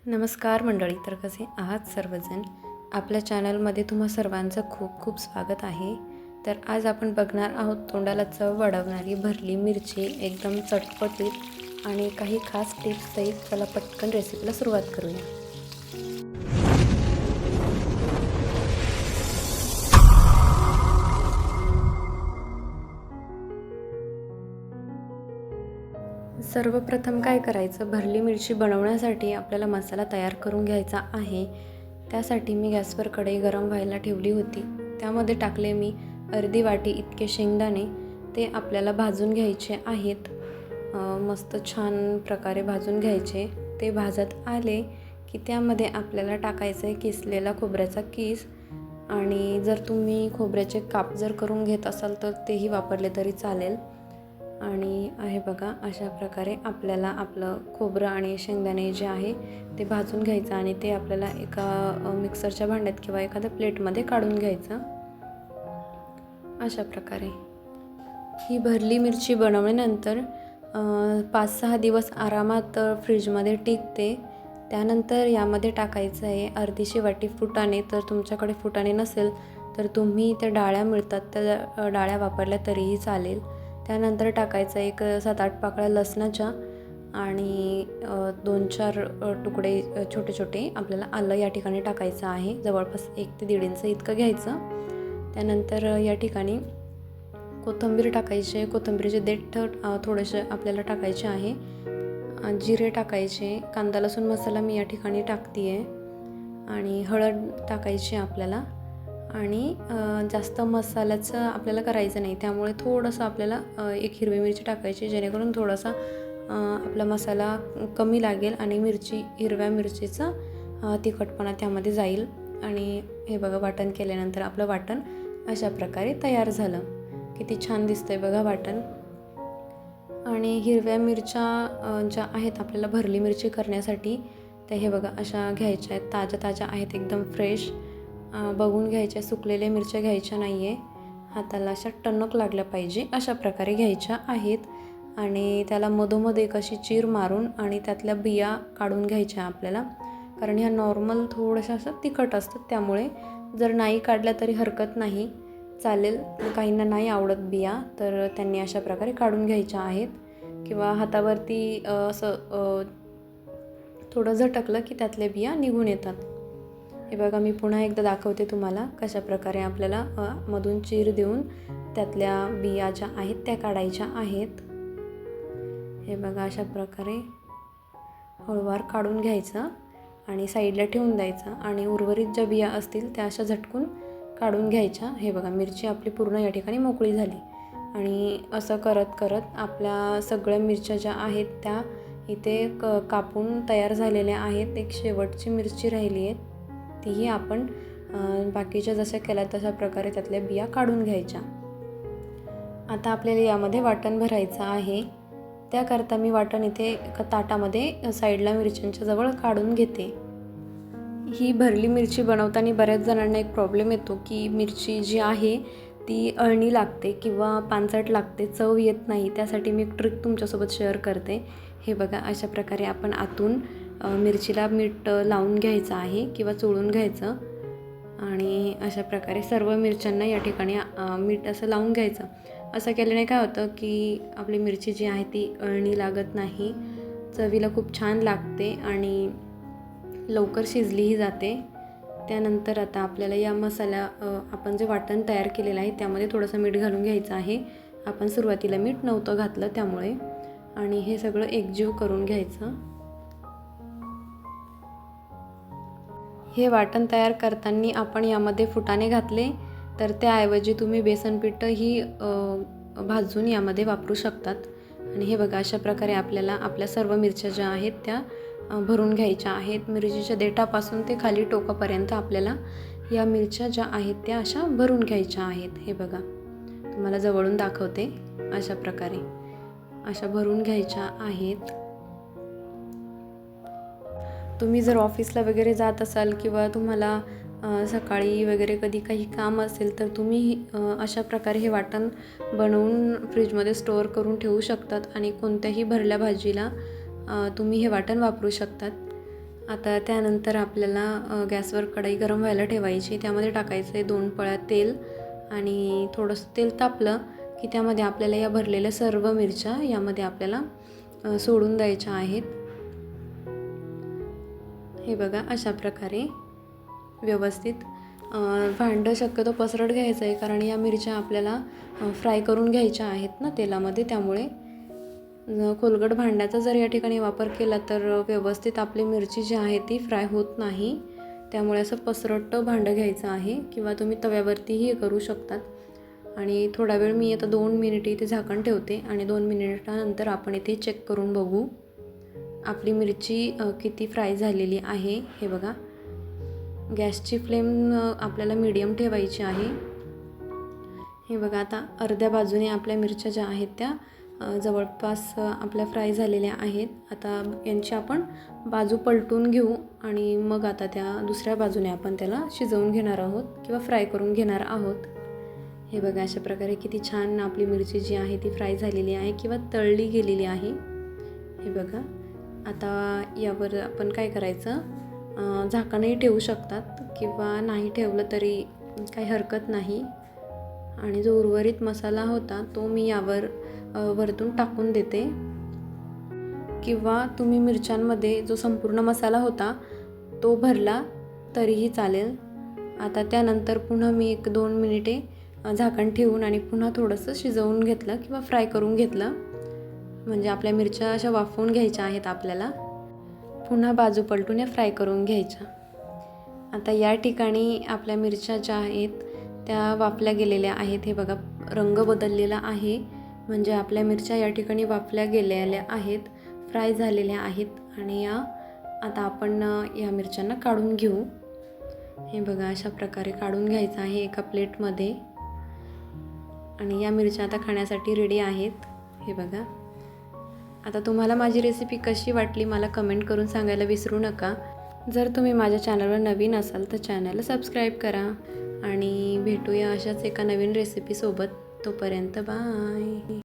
नमस्कार मंडळी. तर कसे आहात सर्वजण? आपल्या चॅनलमध्ये तुम्हा सर्वांचं खूप खूप स्वागत आहे. तर आज आपण बघणार आहोत तोंडाला चव वाढवणारी भरली मिरची, एकदम चटपटीत आणि काही खास टिप्स सहित. चला पटकन रेसिपीला सुरुवात करूया. सर्वप्रथम काय करायचं, भरली मिरची बनवण्यासाठी आपल्याला मसाला तयार करून घ्यायचा आहे. त्यासाठी मी गॅसवर कढई गरम व्हायला ठेवली होती. त्यामध्ये टाकले मी अर्धी वाटी इतके शेंगदाणे. ते आपल्याला भाजून घ्यायचे आहेत. मस्त छान प्रकारे भाजून घ्यायचे. ते भाजत आले की त्यामध्ये आपल्याला टाकायचं आहे किसलेला खोबऱ्याचा किस. आणि जर तुम्ही खोबऱ्याचे काप जर करून घेत असाल तर तेही वापरले तरी चालेल. आणि आहे बघा, अशा प्रकारे आपल्याला आपलं खोबरं आणि शेंगदाणे जे आहे ते भाजून घ्यायचं आणि ते आपल्याला एका मिक्सरच्या भांड्यात किंवा एखाद्या प्लेटमध्ये काढून घ्यायचं. अशा प्रकारे ही भरली मिरची बनवल्यानंतर 5-6 दिवस आरामात फ्रीजमध्ये टिकते. त्यानंतर यामध्ये टाकायचं आहे अर्धीशी वाटी फुटाणे. तर तुमच्याकडे फुटाणे नसेल तर तुम्ही त्या डाळ्या मिळतात त्या डाळ्या वापरल्या तरीही चालेल. त्यानंतर टाकायचं एक 7-8 पाकळ्या लसणाच्या आणि 2-4 तुकडे छोटे छोटे आपल्याला आलं या ठिकाणी टाकायचं आहे. जवळपास 1 ते 1.5 इंच इतकं घ्यायचं. त्यानंतर या ठिकाणी कोथिंबीर टाकायची आहे. कोथिंबीरचे देठ थोडेसे आपल्याला टाकायचे आहे. जिरे टाकायचे. कांदा लसूण मसाला मी या ठिकाणी टाकते आहे. आणि हळद टाकायची आपल्याला. आणि जास्त मसाल्याचं आपल्याला करायचं नाही, त्यामुळे थोडंसं आपल्याला एक हिरवी मिरची टाकायची, जेणेकरून थोडासा आपला मसाला कमी लागेल आणि हिरव्या मिरचीचा तिखटपणा त्यामध्ये जाईल. आणि हे बघा, वाटण केल्यानंतर आपलं वाटण अशा प्रकारे तयार झालं. किती छान दिसतंय बघा वाटण. आणि हिरव्या मिरच्या ज्या आहेत आपल्याला भरली मिरची करण्यासाठी, त्या हे बघा अशा घ्यायच्या आहेत. ताज्या आहेत, एकदम फ्रेश बघून घ्यायच्या. सुकलेल्या मिरच्या घ्यायच्या नाही आहे. हाताला अशा टणक लागल्या पाहिजे अशा प्रकारे घ्यायच्या आहेत. आणि त्याला मधोमध एक अशी चीर मारून आणि त्यातल्या बिया काढून घ्यायच्या आपल्याला, कारण ह्या नॉर्मल थोड्याशा असं तिखट असतात. त्यामुळे जर नाही काढल्या तरी हरकत नाही, चालेल. काहींना नाही आवडत बिया, तर त्यांनी अशा प्रकारे काढून घ्यायच्या आहेत. किंवा हातावरती असं थोडं झटकलं की त्यातल्या बिया निघून येतात. हे बघा, मी पुन्हा एकदा दाखवते तुम्हाला कशा प्रकारे आपल्याला मधून चीर देऊन त्यातल्या बिया ज्या आहेत त्या काढायच्या आहेत. हे बघा, अशा प्रकारे हळूवार काढून घ्यायचं आणि साईडला ठेवून द्यायचं. आणि उर्वरित ज्या बिया असतील त्या अशा झटकून काढून घ्यायच्या. हे बघा, मिरची आपली पूर्ण या ठिकाणी मोकळी झाली. आणि असं करत करत आपल्या सगळ्या मिरच्या ज्या आहेत त्या इथे कापून तयार झालेल्या आहेत. एक शेवटची मिरची राहिली आहे, तीही आपण बाकीच्या जशा केल्या तशा प्रकारे त्यातल्या बिया काढून घ्यायच्या. आता आपल्याला यामध्ये वाटण भरायचं आहे. त्याकरता मी वाटण इथे एका ताटामध्ये साईडला मिरच्यांच्या जवळ काढून घेते. ही भरली मिरची बनवताना बऱ्याच जणांना एक प्रॉब्लेम येतो की मिरची जी आहे ती अळणी लागते किंवा पांचट लागते, चव येत नाही. त्यासाठी मी एक ट्रिक तुमच्यासोबत शेअर करते. हे बघा, अशा प्रकारे आपण आतून मिरचीला मीठ लावून घ्यायचं आहे किंवा चोळून घ्यायचं. आणि अशा प्रकारे सर्व मिरच्यांना या ठिकाणी मीठ असं लावून घ्यायचं. असं केल्याने काय होतं की आपली मिरची जी आहे ती अळणी लागत नाही, चवीला खूप छान लागते आणि लवकर शिजलीही जाते. त्यानंतर आता आपल्याला या आपण जे वाटण तयार केलेलं आहे त्यामध्ये थोडंसं मीठ घालून घ्यायचं आहे. आपण सुरुवातीला मीठ नव्हतं घातलं त्यामुळे. आणि हे सगळं एकजीव करून घ्यायचं. हे वाटण तयार करताना आपण यामध्ये फुटाणे घातले तर त्याऐवजी तुम्ही बेसन पीठही भाजून यामध्ये वापरू शकतात. आणि हे बघा, अशा प्रकारे आपल्याला आपल्या सर्व मिरच्या ज्या आहेत त्या भरून घ्यायच्या आहेत. मिरचीच्या देठापासून ते खाली टोकापर्यंत आपल्याला या मिरच्या ज्या आहेत त्या अशा भरून घ्यायच्या आहेत. हे बघा, तुम्हाला जवळून दाखवते. अशा प्रकारे अशा भरून घ्यायच्या आहेत. तुम्ही जर ऑफिसला वगैरे जात असाल किंवा तुम्हाला सकाळी वगैरे कधी काही काम असेल तर तुम्ही अशा प्रकारे हे वाटण बनवून फ्रीजमध्ये स्टोअर करून ठेवू शकतात. आणि कोणत्याही भरल्या भाजीला तुम्ही हे वाटण वापरू शकतात. आता त्यानंतर आपल्याला गॅसवर कढई गरम व्हायला ठेवायची. त्यामध्ये टाकायचं आहे 2 पळ्या तेल आणि थोडंसं तेल तापलं की त्यामध्ये आपल्याला या भरलेल्या सर्व मिरच्या यामध्ये आपल्याला सोडून द्यायच्या आहेत. हे बघा अशा प्रकारे व्यवस्थित भांडं शक्यतो पसरट घ्यायचं आहे, कारण या मिरच्या आपल्याला फ्राय करून घ्यायच्या आहेत ना तेलामध्ये. त्यामुळे खोलगट भांड्याचा जर या ठिकाणी वापर केला तर व्यवस्थित आपली मिरची जी आहे ती फ्राय होत नाही. त्यामुळे असं पसरट भांडं घ्यायचं आहे किंवा तुम्ही तव्यावरतीही हे करू शकतात. आणि थोडा वेळ मी आता 2 मिनिट इथे झाकण ठेवते आणि 2 मिनिटानंतर आपण इथे चेक करून बघू आपली मिरची किती फ्राय झालेली आहे. हे बघा, गॅसची फ्लेम आपल्याला मीडियम ठेवायची आहे. हे बघा, आता अर्ध्या बाजूने आपल्या मिरच्या ज्या आहेत त्या जवळपास आपल्या फ्राय झालेल्या आहेत. आता यांची आपण बाजू पलटून घेऊ आणि मग आता त्या दुसऱ्या बाजूने आपण त्याला शिजवून घेणार आहोत किंवा फ्राय करून घेणार आहोत. हे बघा, अशा प्रकारे किती छान आपली मिरची जी आहे ती फ्राय झालेली आहे किंवा तळली गेलेली आहे. हे बघा, आता यावर आपण काय करायचं, झाकणही ठेवू शकतात किंवा नाही ठेवलं तरी काही हरकत नाही. आणि जो उर्वरित मसाला होता तो मी यावर वरतून टाकून देते, किंवा तुम्ही मिरच्यांमध्ये जो संपूर्ण मसाला होता तो भरला तरीही चालेल. आता त्यानंतर पुन्हा मी 1-2 मिनिटे झाकण ठेवून आणि पुन्हा थोडंसं शिजवून घेतलं किंवा फ्राय करून घेतलं. म्हणजे आपल्या मिरच्या अशा वाफवून घ्यायच्या आहेत आपल्याला. पुन्हा बाजू पलटून या फ्राय करून घ्यायच्या. आता या ठिकाणी आपल्या मिरच्या ज्या आहेत त्या वाफल्या गेलेल्या आहेत. हे बघा, रंग बदललेला आहे, म्हणजे आपल्या मिरच्या या ठिकाणी वाफल्या गेलेल्या आहेत, फ्राय झालेल्या आहेत. आणि आता आपण या मिरच्यांना काढून घेऊ. हे बघा, अशा प्रकारे काढून घ्यायचं आहे एका प्लेटमध्ये. आणि या मिरच्या आता खाण्यासाठी रेडी आहेत. हे बघा, आता तुम्हाला माझी रेसिपी कशी वाटली मला कमेंट करून सांगायला विसरू नका. जर तुम्ही माझ्या चॅनलवर नवीन असाल तर चॅनलला सबस्क्राईब करा आणि भेटूया अशाच एका नवीन रेसिपीसोबत. तोपर्यंत बाय.